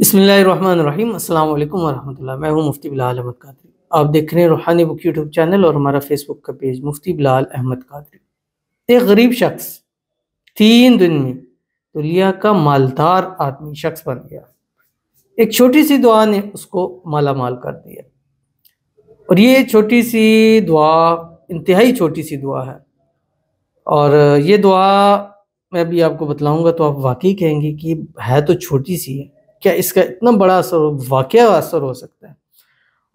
बिस्मिल्लाहिर्रहमानिर्रहीम। अस्सलाम वालेकुम वरहमतुल्लाह। मैं हूं मुफ्ती बिलाल अहमद कादरी। आप देख रहे हैं रूहानी बुक यूट्यूब चैनल और हमारा फेसबुक का पेज मुफ्ती बिलाल अहमद कादरी। एक गरीब शख्स 3 दिन में दुनिया का मालदार आदमी शख्स बन गया। एक छोटी सी दुआ ने उसको माला माल कर दिया। और ये छोटी सी दुआ इंतहाई छोटी सी दुआ है। और ये दुआ मैं भी आपको बतलाऊंगा तो आप वाकई कहेंगे कि है तो छोटी सी है, क्या इसका इतना बड़ा वाकया असर हो सकता है।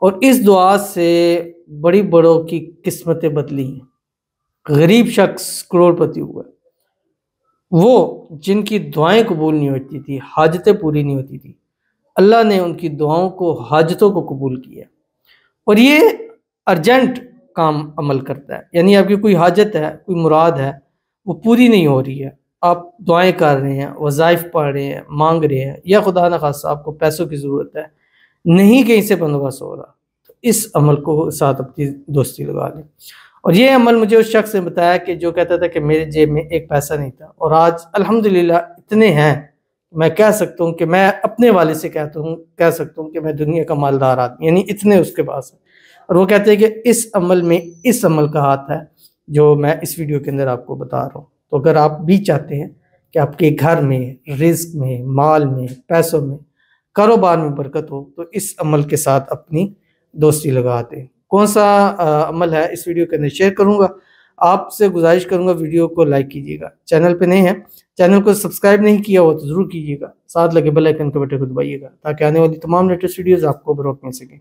और इस दुआ से बड़ी बड़ों की किस्मतें बदली हैं। गरीब शख्स करोड़पति हुआ। वो जिनकी दुआएं कबूल नहीं होती थी, हाजतें पूरी नहीं होती थी, अल्लाह ने उनकी दुआओं को, हाजतों को कबूल किया। और ये अर्जेंट काम अमल करता है। यानी आपकी कोई हाजत है, कोई मुराद है, वो पूरी नहीं हो रही है, आप दुआएं कर रहे हैं, वज़ाइफ पढ़ रहे हैं, मांग रहे हैं, या खुदा न खास्ता आपको पैसों की ज़रूरत है, नहीं कहीं से बंदोबस्त हो रहा, तो इस अमल को साथ अपनी दोस्ती लगा लें। और ये अमल मुझे उस शख्स ने बताया कि जो कहता था कि मेरे जेब में एक पैसा नहीं था, और आज अल्हम्दुलिल्लाह इतने हैं, मैं कह सकता हूँ कि मैं अपने वाले से कह सकता हूँ कि मैं दुनिया का मालदार आदमी, यानी इतने उसके पास है। और वो कहते हैं कि इस अमल में इस अमल का हाथ है जो मैं इस वीडियो के अंदर आपको बता रहा हूँ। तो अगर आप भी चाहते हैं कि आपके घर में, रिज्क में, माल में, पैसों में, कारोबार में बरकत हो, तो इस अमल के साथ अपनी दोस्ती लगा दें। कौन सा अमल है इस वीडियो के अंदर शेयर करूँगा। आपसे गुजारिश करूँगा वीडियो को लाइक कीजिएगा। चैनल पे नहीं है, चैनल को सब्सक्राइब नहीं किया हो तो ज़रूर कीजिएगा। साथ लगे बेल आइकन के बटन को दबाइएगा ताकि आने वाली तमाम लेटेस्ट वीडियोज़ आपको बरोक़ मिल सकें।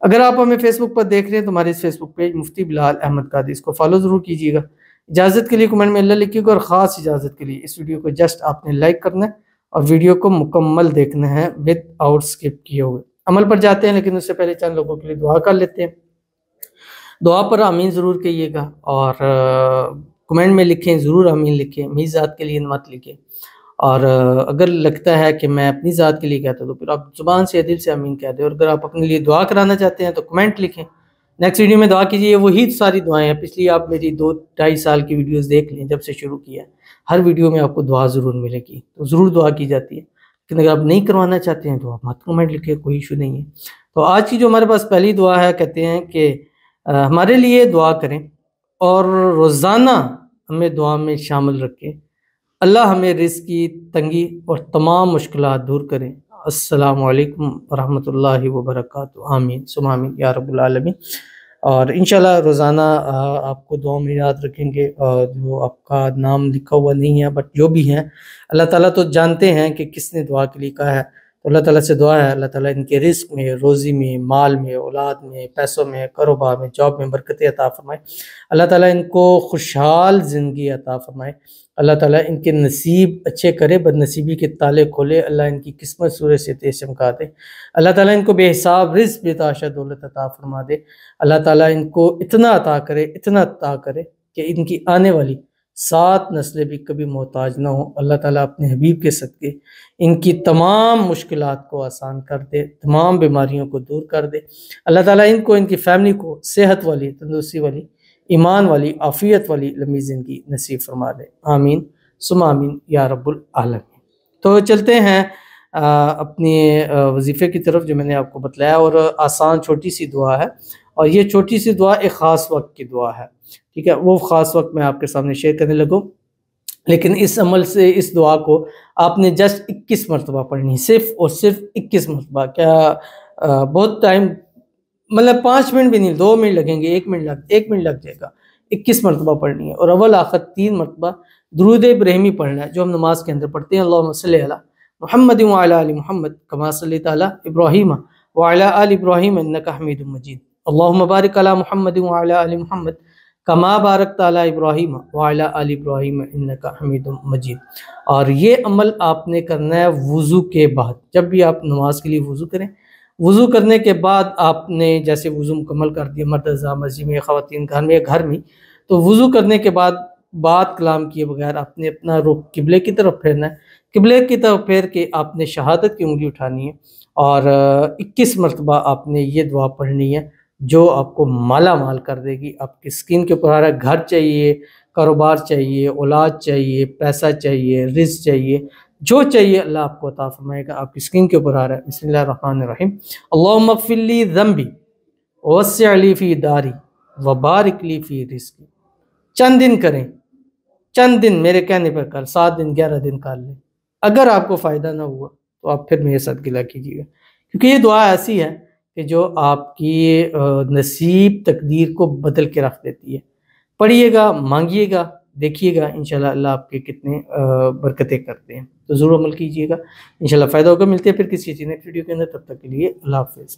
अगर आप हमें फेसबुक पर देख रहे हैं तो हमारे इस फेसबुक पेज मुफ्ती बिलाल अहमद कादरी, इसको फॉलो ज़रूर कीजिएगा। इजाज़त के लिए कमेंट में अल्लाह लिखिएगा, और ख़ास इजाज़त के लिए इस वीडियो को जस्ट आपने लाइक करना है और वीडियो को मुकम्मल देखना है विद आउट स्किप किए हुए। अमल पर जाते हैं, लेकिन उससे पहले चंद लोगों के लिए दुआ कर लेते हैं। दुआ पर आमीन ज़रूर कहिएगा, और कमेंट में लिखें, ज़रूर आमीन लिखें, मेरी ज़ात के लिए मत लिखें। और अगर लगता है कि मैं अपनी ज़ात के लिए कहता हूँ तो फिर आप ज़ुबान से, दिल से आमीन कह दें। और अगर आप अपने लिए दुआ कराना चाहते हैं तो कमेंट लिखें, नेक्स्ट वीडियो में दुआ कीजिए। वही सारी दुआएं हैं, पिछली आप मेरी 2-2.5 साल की वीडियोस देख लें, जब से शुरू किया हर वीडियो में आपको दुआ ज़रूर मिलेगी, तो ज़रूर दुआ की जाती है। लेकिन अगर आप नहीं करवाना चाहते हैं तो आप मत कमेंट लिखें, कोई इशू नहीं है। तो आज की जो हमारे पास पहली दुआ है, कहते हैं कि हमारे लिए दुआ करें और रोज़ाना हमें दुआ में शामिल रखें। अल्लाह हमें रिज़्क़ की तंगी और तमाम मुश्किलात दूर करें। अस्सलामु अलैकुम वरहमतुल्लाहि वबरकातुहू। आमीन सुम्मा आमीन या रब्बुल आलमीन। और इंशाल्लाह रोज़ाना आपको दुआ में याद रखेंगे। और जो आपका नाम लिखा हुआ नहीं है, बट जो भी हैं, अल्लाह ताला तो जानते हैं कि किसने दुआ के लिए कहा है। तो अल्लाह ताला से दुआ है, अल्लाह ताला इनके रिज़्क़ में, रोज़ी में, माल में, औलाद में, पैसों में, कारोबार में, जॉब में बरकतें अता फरमाए। अल्लाह ताला इनको खुशहाल ज़िंदगी अता फरमाए। अल्लाह ताला इनके नसीब अच्छे करे, बदनसीबी के ताले खोले। अल्लाह इनकी किस्मत सूरज से तेज चमका दे। अल्लाह ताला इनको बेहिसाब रिज़्क़ बेताशा दौलत अता फरमा दे। अल्लाह ताला इनको इतना अता करे कि इनकी आने वाली 7 नस्लें भी कभी मोहताज ना हो। अल्लाह ताला अपने हबीब के सदक़े इनकी तमाम मुश्किलात को आसान कर दे, तमाम बीमारियों को दूर कर दे। अल्लाह ताला इनको, इनकी फैमिली को सेहत वाली, तंदुरुस्ती वाली, ईमान वाली, आफ़ियत वाली लंबी ज़िंदगी नसीब फरमा दे। आमीन सुम्मा आमीन या रब्बुल आलमीन। तो चलते हैं अपने वजीफ़े की तरफ, जो मैंने आपको बतलाया। और आसान छोटी सी दुआ है, और ये छोटी सी दुआ एक ख़ास वक्त की दुआ है, ठीक है। वो ख़ास वक्त मैं आपके सामने शेयर करने लगूँ। लेकिन इस अमल से, इस दुआ को आपने जस्ट 21 मरतबा पढ़नी है, सिर्फ़ और सिर्फ 21 मरतबा। क्या बहुत टाइम, मतलब 5 मिनट भी नहीं, 2 मिनट लगेंगे, 1 मिनट लग जाएगा। 21 मरतबा पढ़नी है। और अव्वल आखिर 3 मरतबा दुरूद इब्राहिमी पढ़ना है, जो हम नमाज के अंदर पढ़ते हैं। अल्लाहुम्मा सल्ली अला मुहम्मद व अला आलि मुहम्मद कमा सल्लैता अला इब्राहीम व अला आलि इब्राहीम इन्नका हमीदुम मजीद। अल्लाहुम्मा बारिक अला मुहम्मद व अला आलि मुहम्मद कमा बारकता अला इब्राहीम व अला आलि इब्राहीम इन्नका हमीदुम मजीद। और ये अमल आपने करना है वुज़ू के बाद। जब भी आप नमाज के लिए वुज़ू करें, वुज़ू करने के बाद आपने जैसे वुज़ू मुकम्मल कर दिया, मर्द मस्जिद में, ख़वातीन घर में, तो वुज़ू करने के बाद बात कलाम किए बगैर आपने अपना रुख किबले की तरफ फेरना है। किबले की तरफ फेर के आपने शहादत की उंगली उठानी है, और 21 मरतबा आपने ये दुआ पढ़नी है, जो आपको माला माल कर देगी। आपकी स्किन के ऊपर आ रहा है, घर चाहिए, कारोबार चाहिए, औलाद चाहिए, पैसा चाहिए, रिज़्क़ चाहिए, جو چاہیے اللہ آپ کو عطا فرمائے گا۔ آپ کی اسکرین کے اوپر آ رہا ہے، بسم اللہ الرحمن الرحیم، اللہم اغفر لی ذنبی ووسع لی فی داری وبارک لی فی رزقی۔ چند دن کریں، چند دن میرے کہنے پر کر، 7 دن 11 دن کر لیں، اگر آپ کو فائدہ نہ ہوا تو آپ پھر میرے ساتھ گلہ کیجیے گا، کیونکہ یہ دعا ایسی ہے کہ جو آپ کی نصیب تقدیر کو بدل کے رکھ دیتی ہے۔ پڑھیے گا، مانگیے گا، دیکھیے گا انشاءاللہ اللہ آپ کے کتنے برکتیں کرتے ہیں، تو ضرور عمل کیجیے گا، انشاءاللہ فائدہ ہوگا۔ ملتے ہیں پھر کسی چیز نیکسٹ ویڈیو کے اندر، تب تک کے لیے اللہ حافظ۔